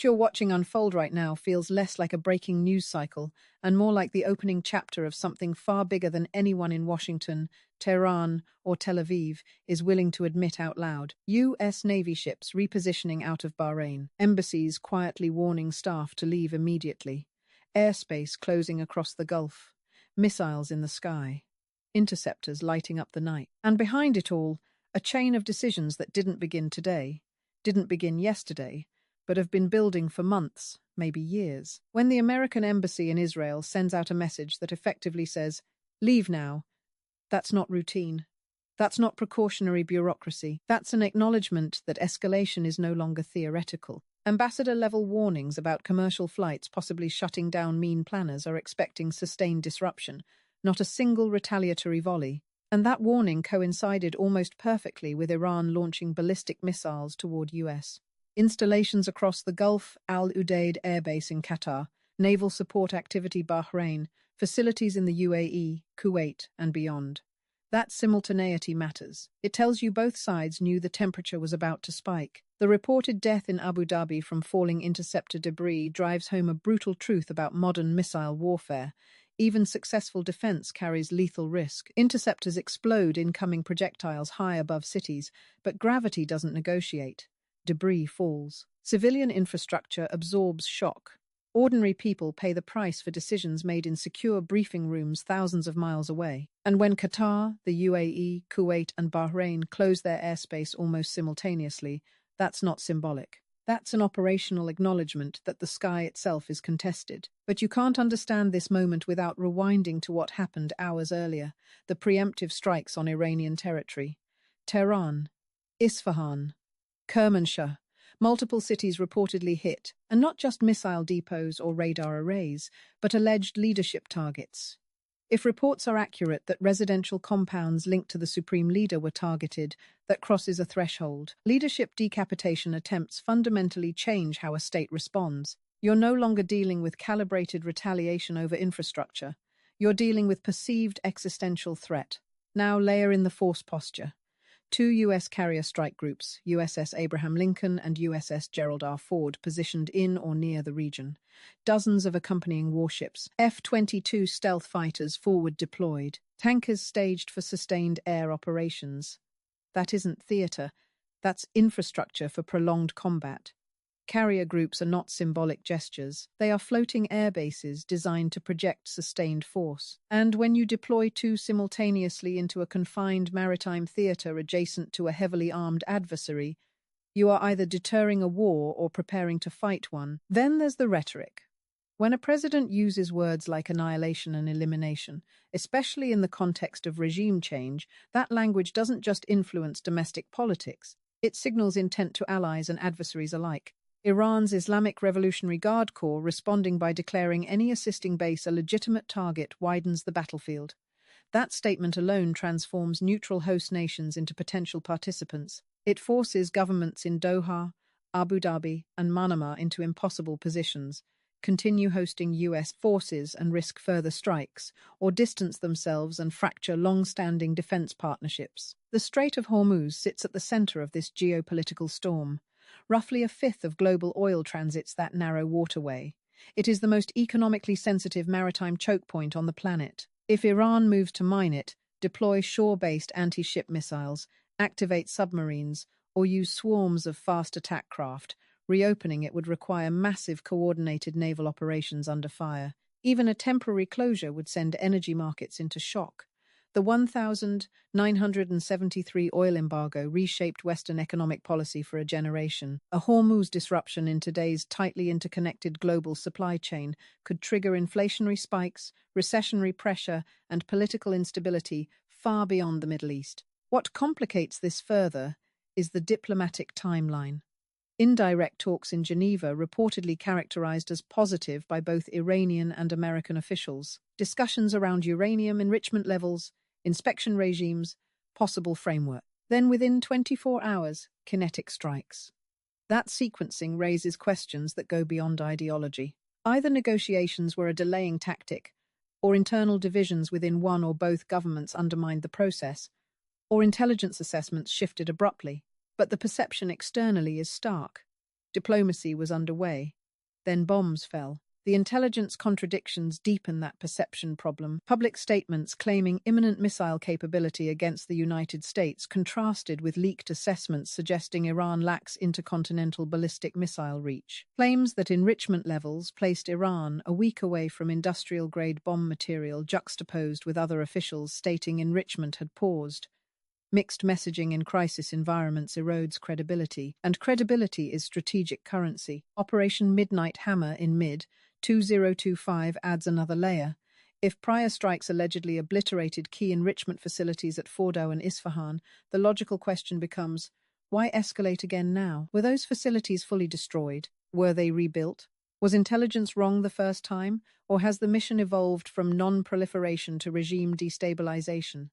What you're watching unfold right now feels less like a breaking news cycle and more like the opening chapter of something far bigger than anyone in Washington, Tehran, or Tel Aviv is willing to admit out loud. U.S. Navy ships repositioning out of Bahrain, embassies quietly warning staff to leave immediately, airspace closing across the Gulf, missiles in the sky, interceptors lighting up the night. And behind it all, a chain of decisions that didn't begin today, didn't begin yesterday, but have been building for months, maybe years. When the American embassy in Israel sends out a message that effectively says, "Leave now," that's not routine. That's not precautionary bureaucracy. That's an acknowledgement that escalation is no longer theoretical. Ambassador-level warnings about commercial flights possibly shutting down mean planners are expecting sustained disruption, not a single retaliatory volley. And that warning coincided almost perfectly with Iran launching ballistic missiles toward US. Installations across the Gulf, Al Udeid Air Base in Qatar, naval support activity Bahrain, facilities in the UAE, Kuwait, and beyond. That simultaneity matters. It tells you both sides knew the temperature was about to spike. The reported death in Abu Dhabi from falling interceptor debris drives home a brutal truth about modern missile warfare. Even successful defense carries lethal risk. Interceptors explode incoming projectiles high above cities, but gravity doesn't negotiate. Debris falls. Civilian infrastructure absorbs shock. Ordinary people pay the price for decisions made in secure briefing rooms thousands of miles away. And when Qatar, the UAE, Kuwait, and Bahrain close their airspace almost simultaneously, that's not symbolic. That's an operational acknowledgement that the sky itself is contested. But you can't understand this moment without rewinding to what happened hours earlier, the preemptive strikes on Iranian territory. Tehran, Isfahan, Kermanshah, multiple cities reportedly hit, and not just missile depots or radar arrays, but alleged leadership targets. If reports are accurate that residential compounds linked to the supreme leader were targeted, that crosses a threshold. Leadership decapitation attempts fundamentally change how a state responds. You're no longer dealing with calibrated retaliation over infrastructure. You're dealing with perceived existential threat. Now layer in the force posture. 2 U.S. carrier strike groups, USS Abraham Lincoln and USS Gerald R. Ford, positioned in or near the region. Dozens of accompanying warships, F-22 stealth fighters forward deployed, tankers staged for sustained air operations. That isn't theater, that's infrastructure for prolonged combat. Carrier groups are not symbolic gestures. They are floating air bases designed to project sustained force. And when you deploy 2 simultaneously into a confined maritime theater adjacent to a heavily armed adversary, you are either deterring a war or preparing to fight one. Then there's the rhetoric. When a president uses words like annihilation and elimination, especially in the context of regime change, that language doesn't just influence domestic politics. It signals intent to allies and adversaries alike. Iran's Islamic Revolutionary Guard Corps responding by declaring any assisting base a legitimate target widens the battlefield. That statement alone transforms neutral host nations into potential participants. It forces governments in Doha, Abu Dhabi, and Manama into impossible positions, continue hosting US forces and risk further strikes, or distance themselves and fracture long-standing defense partnerships. The Strait of Hormuz sits at the center of this geopolitical storm. Roughly a fifth of global oil transits that narrow waterway. It is the most economically sensitive maritime choke point on the planet. If Iran moves to mine it, deploy shore-based anti-ship missiles, activate submarines, or use swarms of fast attack craft, reopening it would require massive coordinated naval operations under fire. Even a temporary closure would send energy markets into shock. The 1973 oil embargo reshaped Western economic policy for a generation. A Hormuz disruption in today's tightly interconnected global supply chain could trigger inflationary spikes, recessionary pressure, and political instability far beyond the Middle East. What complicates this further is the diplomatic timeline. Indirect talks in Geneva reportedly characterized as positive by both Iranian and American officials. Discussions around uranium enrichment levels, inspection regimes, possible framework. Then within 24 hours, kinetic strikes. That sequencing raises questions that go beyond ideology. Either negotiations were a delaying tactic, or internal divisions within one or both governments undermined the process, or intelligence assessments shifted abruptly. But the perception externally is stark. Diplomacy was underway. Then bombs fell. The intelligence contradictions deepen that perception problem. Public statements claiming imminent missile capability against the United States contrasted with leaked assessments suggesting Iran lacks intercontinental ballistic missile reach. Claims that enrichment levels placed Iran a week away from industrial-grade bomb material juxtaposed with other officials stating enrichment had paused. Mixed messaging in crisis environments erodes credibility, and credibility is strategic currency. Operation Midnight Hammer in mid-2025 adds another layer. If prior strikes allegedly obliterated key enrichment facilities at Fordow and Isfahan, the logical question becomes, why escalate again now? Were those facilities fully destroyed? Were they rebuilt? Was intelligence wrong the first time, or has the mission evolved from non-proliferation to regime destabilization?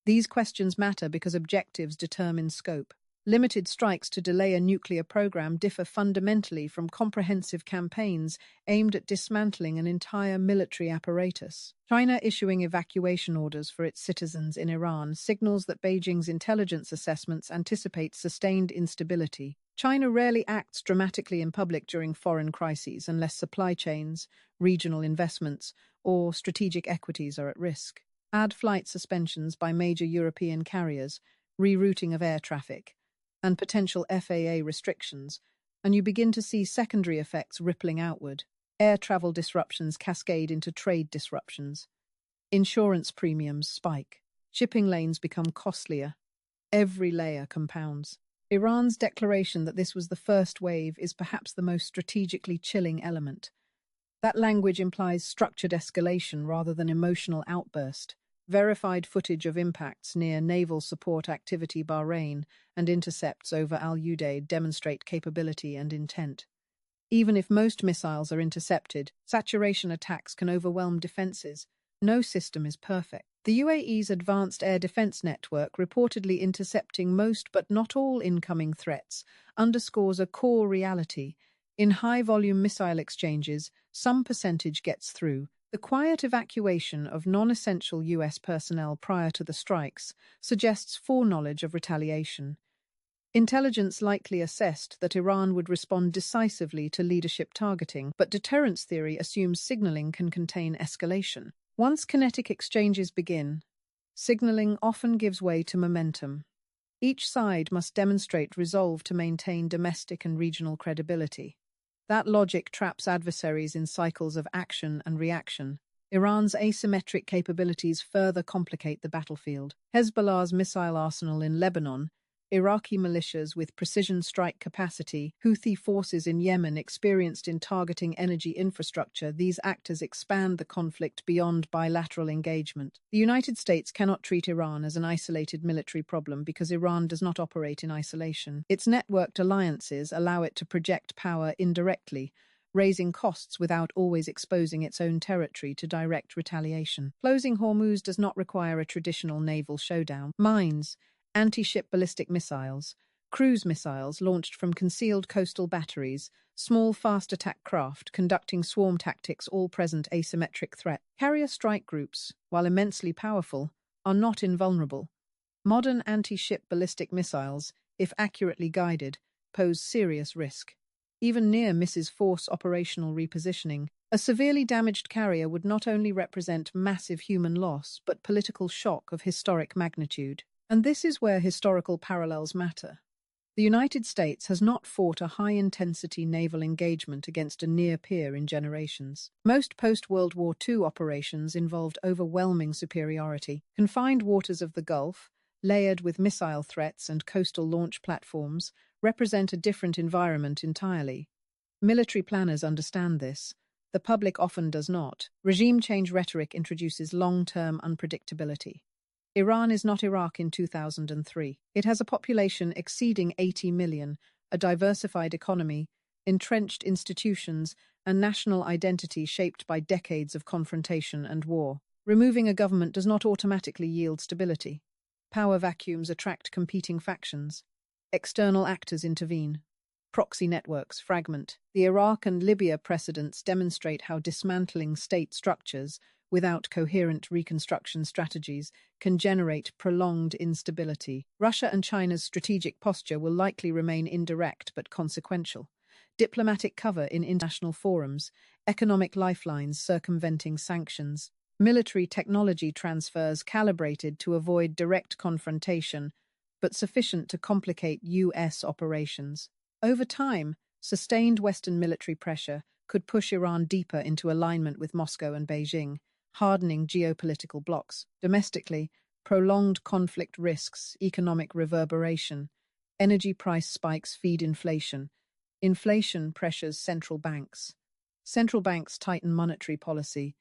These questions matter because objectives determine scope. Limited strikes to delay a nuclear program differ fundamentally from comprehensive campaigns aimed at dismantling an entire military apparatus. China issuing evacuation orders for its citizens in Iran signals that Beijing's intelligence assessments anticipate sustained instability. China rarely acts dramatically in public during foreign crises unless supply chains, regional investments, or strategic equities are at risk. Add flight suspensions by major European carriers, rerouting of air traffic, and potential FAA restrictions, and you begin to see secondary effects rippling outward. Air travel disruptions cascade into trade disruptions. Insurance premiums spike. Shipping lanes become costlier. Every layer compounds. Iran's declaration that this was the first wave is perhaps the most strategically chilling element. That language implies structured escalation rather than emotional outburst. Verified footage of impacts near naval support activity Bahrain and intercepts over Al Udeid demonstrate capability and intent. Even if most missiles are intercepted, saturation attacks can overwhelm defenses. No system is perfect. The UAE's advanced air defense network, reportedly intercepting most but not all incoming threats, underscores a core reality. In high-volume missile exchanges, some percentage gets through. The quiet evacuation of non-essential US personnel prior to the strikes suggests foreknowledge of retaliation. Intelligence likely assessed that Iran would respond decisively to leadership targeting, but deterrence theory assumes signaling can contain escalation. Once kinetic exchanges begin, signaling often gives way to momentum. Each side must demonstrate resolve to maintain domestic and regional credibility. That logic traps adversaries in cycles of action and reaction. Iran's asymmetric capabilities further complicate the battlefield. Hezbollah's missile arsenal in Lebanon, Iraqi militias with precision strike capacity, Houthi forces in Yemen experienced in targeting energy infrastructure, these actors expand the conflict beyond bilateral engagement. The United States cannot treat Iran as an isolated military problem because Iran does not operate in isolation. Its networked alliances allow it to project power indirectly, raising costs without always exposing its own territory to direct retaliation. Closing Hormuz does not require a traditional naval showdown. Mines, anti-ship ballistic missiles, cruise missiles launched from concealed coastal batteries, small fast attack craft conducting swarm tactics all present asymmetric threat. Carrier strike groups, while immensely powerful, are not invulnerable. Modern anti-ship ballistic missiles, if accurately guided, pose serious risk. Even near misses force operational repositioning. A severely damaged carrier would not only represent massive human loss, but political shock of historic magnitude. And this is where historical parallels matter. The United States has not fought a high-intensity naval engagement against a near peer in generations. Most post-World War II operations involved overwhelming superiority. Confined waters of the Gulf, layered with missile threats and coastal launch platforms, represent a different environment entirely. Military planners understand this. The public often does not. Regime change rhetoric introduces long-term unpredictability. Iran is not Iraq in 2003. It has a population exceeding 80 million, a diversified economy, entrenched institutions, and national identity shaped by decades of confrontation and war. Removing a government does not automatically yield stability. Power vacuums attract competing factions. External actors intervene. Proxy networks fragment. The Iraq and Libya precedents demonstrate how dismantling state structures without coherent reconstruction strategies can generate prolonged instability. Russia and China's strategic posture will likely remain indirect but consequential. diplomatic cover in international forums, economic lifelines circumventing sanctions, military technology transfers calibrated to avoid direct confrontation, but sufficient to complicate U.S. operations. Over time, sustained Western military pressure could push Iran deeper into alignment with Moscow and Beijing, hardening geopolitical blocs. Domestically, prolonged conflict risks economic reverberation. Energy price spikes feed inflation. Inflation pressures central banks. Central banks tighten monetary policy.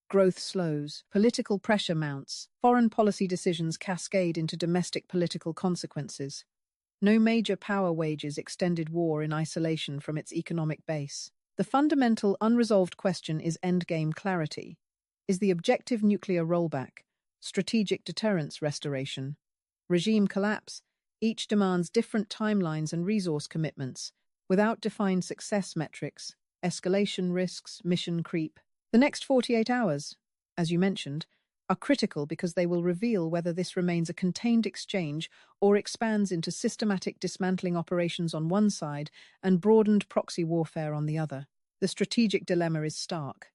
Growth slows. Political pressure mounts. Foreign policy decisions cascade into domestic political consequences. No major power wages extended war in isolation from its economic base. The fundamental unresolved question is endgame clarity. Is the objective nuclear rollback, strategic deterrence restoration, regime collapse? Each demands different timelines and resource commitments, without defined success metrics, escalation risks, mission creep. The next 48 hours, as you mentioned, are critical because they will reveal whether this remains a contained exchange or expands into systematic dismantling operations on one side and broadened proxy warfare on the other. The strategic dilemma is stark.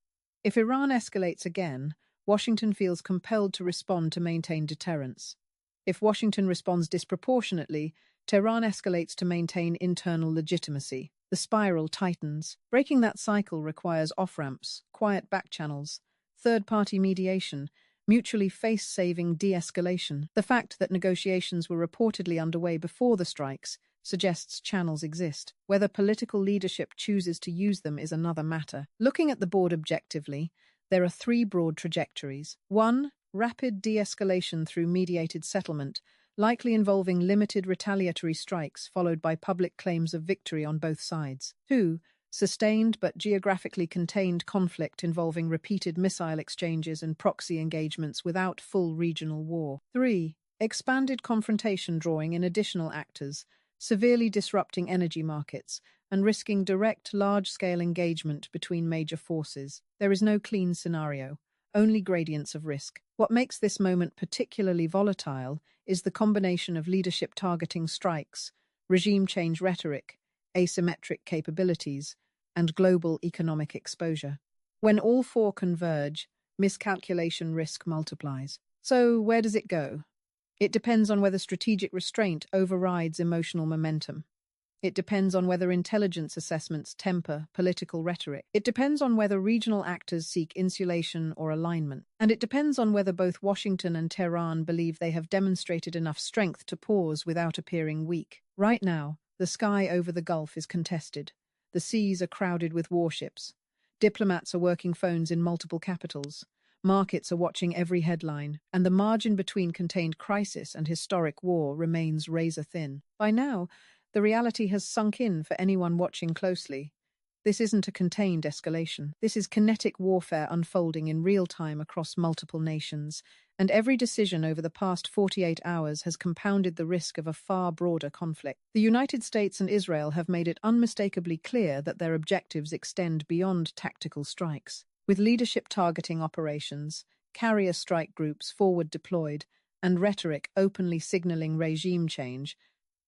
If Iran escalates again, Washington feels compelled to respond to maintain deterrence. If Washington responds disproportionately, Tehran escalates to maintain internal legitimacy. The spiral tightens. Breaking that cycle requires off-ramps, quiet back-channels, third-party mediation, mutually face-saving de-escalation. The fact that negotiations were reportedly underway before the strikes suggests channels exist. Whether political leadership chooses to use them is another matter. Looking at the board objectively, there are three broad trajectories. 1. Rapid de-escalation through mediated settlement, likely involving limited retaliatory strikes followed by public claims of victory on both sides. 2. Sustained but geographically contained conflict involving repeated missile exchanges and proxy engagements without full regional war. 3. Expanded confrontation drawing in additional actors, severely disrupting energy markets and risking direct large-scale engagement between major forces. There is no clean scenario, only gradients of risk. What makes this moment particularly volatile is the combination of leadership targeting strikes, regime change rhetoric, asymmetric capabilities, and global economic exposure. When all four converge, miscalculation risk multiplies. So where does it go? It depends on whether strategic restraint overrides emotional momentum. It depends on whether intelligence assessments temper political rhetoric. It depends on whether regional actors seek insulation or alignment. And it depends on whether both Washington and Tehran believe they have demonstrated enough strength to pause without appearing weak. Right now, the sky over the Gulf is contested. The seas are crowded with warships. Diplomats are working phones in multiple capitals. Markets are watching every headline, and the margin between contained crisis and historic war remains razor-thin. By now, the reality has sunk in for anyone watching closely. This isn't a contained escalation. This is kinetic warfare unfolding in real time across multiple nations, and every decision over the past 48 hours has compounded the risk of a far broader conflict. The United States and Israel have made it unmistakably clear that their objectives extend beyond tactical strikes. With leadership targeting operations, carrier strike groups forward deployed, and rhetoric openly signaling regime change,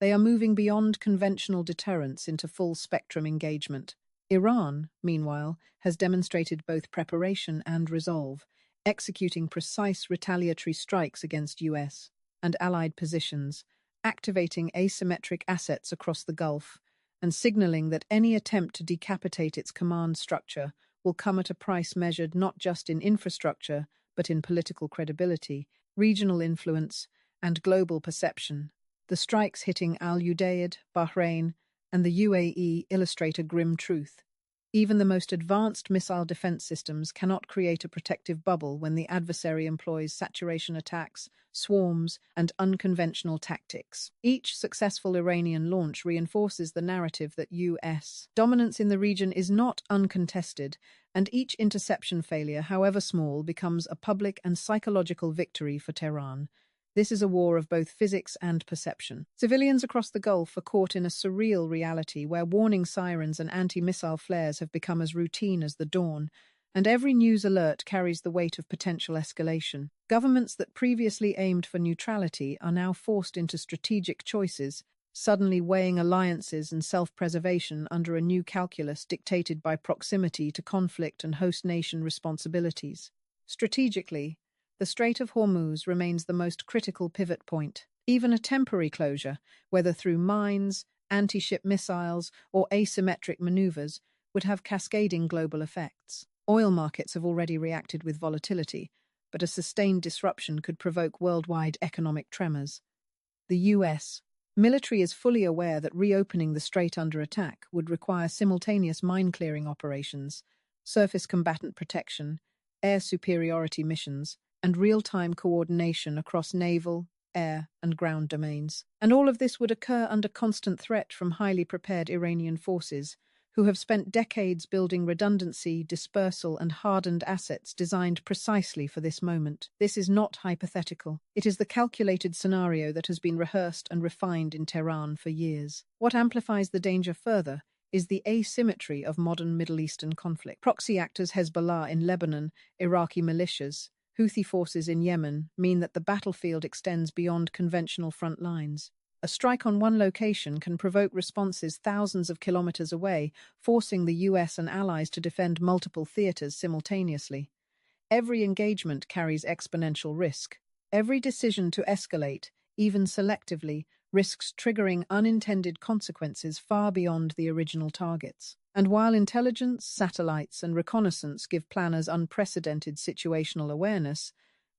they are moving beyond conventional deterrence into full-spectrum engagement. Iran, meanwhile, has demonstrated both preparation and resolve, executing precise retaliatory strikes against US and allied positions, activating asymmetric assets across the Gulf, and signaling that any attempt to decapitate its command structure will come at a price measured not just in infrastructure, but in political credibility, regional influence, and global perception. The strikes hitting Al Udeid, Bahrain, and the UAE illustrate a grim truth. Even the most advanced missile defense systems cannot create a protective bubble when the adversary employs saturation attacks, swarms, and unconventional tactics. Each successful Iranian launch reinforces the narrative that US dominance in the region is not uncontested, and each interception failure, however small, becomes a public and psychological victory for Tehran. This is a war of both physics and perception. Civilians across the Gulf are caught in a surreal reality where warning sirens and anti-missile flares have become as routine as the dawn, and every news alert carries the weight of potential escalation. Governments that previously aimed for neutrality are now forced into strategic choices, suddenly weighing alliances and self-preservation under a new calculus dictated by proximity to conflict and host nation responsibilities. Strategically, the Strait of Hormuz remains the most critical pivot point. Even a temporary closure, whether through mines, anti-ship missiles, or asymmetric maneuvers, would have cascading global effects. Oil markets have already reacted with volatility, but a sustained disruption could provoke worldwide economic tremors. The US military is fully aware that reopening the strait under attack would require simultaneous mine-clearing operations, surface combatant protection, air superiority missions, and real-time coordination across naval, air, and ground domains. And all of this would occur under constant threat from highly prepared Iranian forces, who have spent decades building redundancy, dispersal, and hardened assets designed precisely for this moment. This is not hypothetical. It is the calculated scenario that has been rehearsed and refined in Tehran for years. What amplifies the danger further is the asymmetry of modern Middle Eastern conflict. Proxy actors Hezbollah in Lebanon, Iraqi militias, Houthi forces in Yemen mean that the battlefield extends beyond conventional front lines. A strike on one location can provoke responses thousands of kilometers away, forcing the US and allies to defend multiple theaters simultaneously. Every engagement carries exponential risk. Every decision to escalate, even selectively, risks triggering unintended consequences far beyond the original targets. And while intelligence, satellites, and reconnaissance give planners unprecedented situational awareness,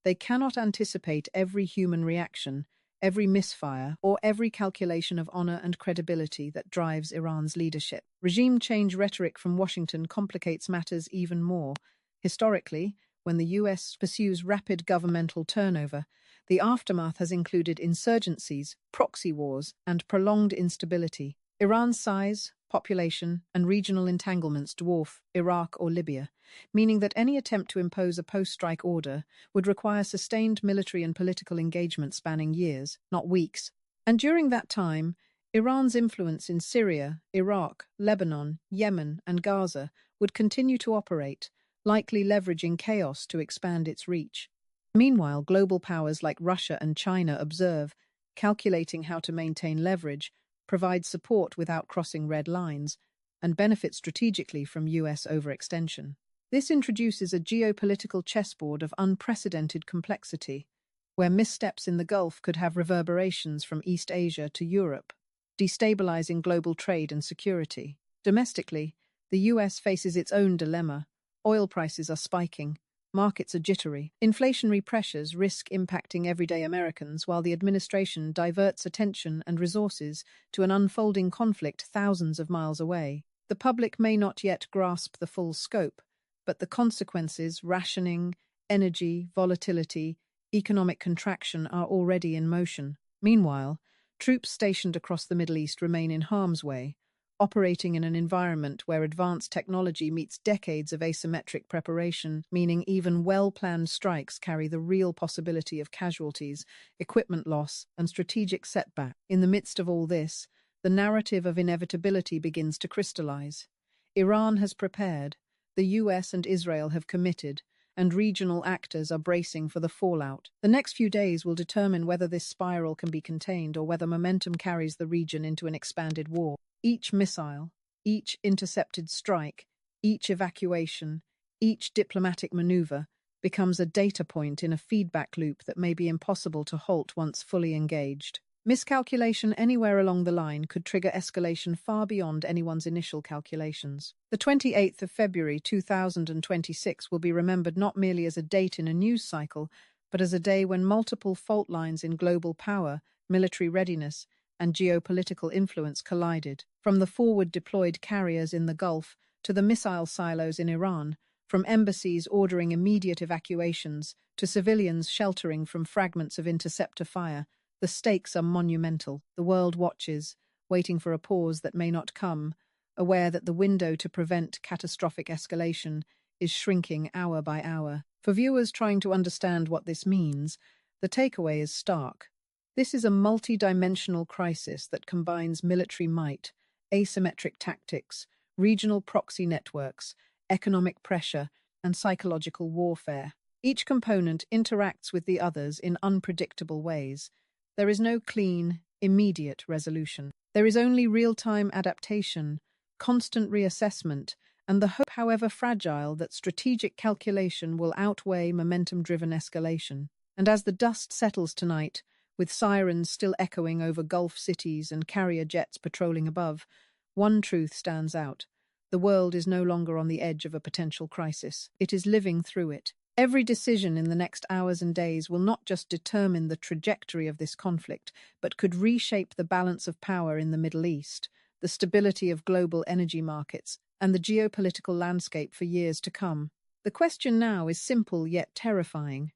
they cannot anticipate every human reaction, every misfire, or every calculation of honor and credibility that drives Iran's leadership. Regime change rhetoric from Washington complicates matters even more. Historically, when the US pursues rapid governmental turnover, the aftermath has included insurgencies, proxy wars, and prolonged instability. Iran's size, population, and regional entanglements dwarf Iraq or Libya, meaning that any attempt to impose a post-strike order would require sustained military and political engagement spanning years, not weeks. And during that time, Iran's influence in Syria, Iraq, Lebanon, Yemen, and Gaza would continue to operate, likely leveraging chaos to expand its reach. Meanwhile, global powers like Russia and China observe, calculating how to maintain leverage, provide support without crossing red lines, and benefit strategically from US overextension. This introduces a geopolitical chessboard of unprecedented complexity, where missteps in the Gulf could have reverberations from East Asia to Europe, destabilizing global trade and security. Domestically, the US faces its own dilemma. Oil prices are spiking, markets are jittery, inflationary pressures risk impacting everyday Americans while the administration diverts attention and resources to an unfolding conflict thousands of miles away. The public may not yet grasp the full scope, but the consequences, rationing, energy, volatility, economic contraction are already in motion. Meanwhile, troops stationed across the Middle East remain in harm's way, operating in an environment where advanced technology meets decades of asymmetric preparation, meaning even well-planned strikes carry the real possibility of casualties, equipment loss, and strategic setback. In the midst of all this, the narrative of inevitability begins to crystallize. Iran has prepared, the US and Israel have committed, and regional actors are bracing for the fallout. The next few days will determine whether this spiral can be contained or whether momentum carries the region into an expanded war. Each missile, each intercepted strike, each evacuation, each diplomatic maneuver becomes a data point in a feedback loop that may be impossible to halt once fully engaged. Miscalculation anywhere along the line could trigger escalation far beyond anyone's initial calculations. The 28th of February 2026 will be remembered not merely as a date in a news cycle, but as a day when multiple fault lines in global power, military readiness, and geopolitical influence collided. From the forward-deployed carriers in the Gulf to the missile silos in Iran, from embassies ordering immediate evacuations to civilians sheltering from fragments of interceptor fire, the stakes are monumental. The world watches, waiting for a pause that may not come, aware that the window to prevent catastrophic escalation is shrinking hour by hour. For viewers trying to understand what this means, the takeaway is stark. This is a multi-dimensional crisis that combines military might, asymmetric tactics, regional proxy networks, economic pressure, and psychological warfare. Each component interacts with the others in unpredictable ways. There is no clean, immediate resolution. There is only real-time adaptation, constant reassessment, and the hope, however fragile, that strategic calculation will outweigh momentum-driven escalation. And as the dust settles tonight, with sirens still echoing over Gulf cities and carrier jets patrolling above, one truth stands out. The world is no longer on the edge of a potential crisis. It is living through it. Every decision in the next hours and days will not just determine the trajectory of this conflict, but could reshape the balance of power in the Middle East, the stability of global energy markets, and the geopolitical landscape for years to come. The question now is simple yet terrifying.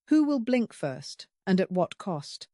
Who will blink first, and at what cost?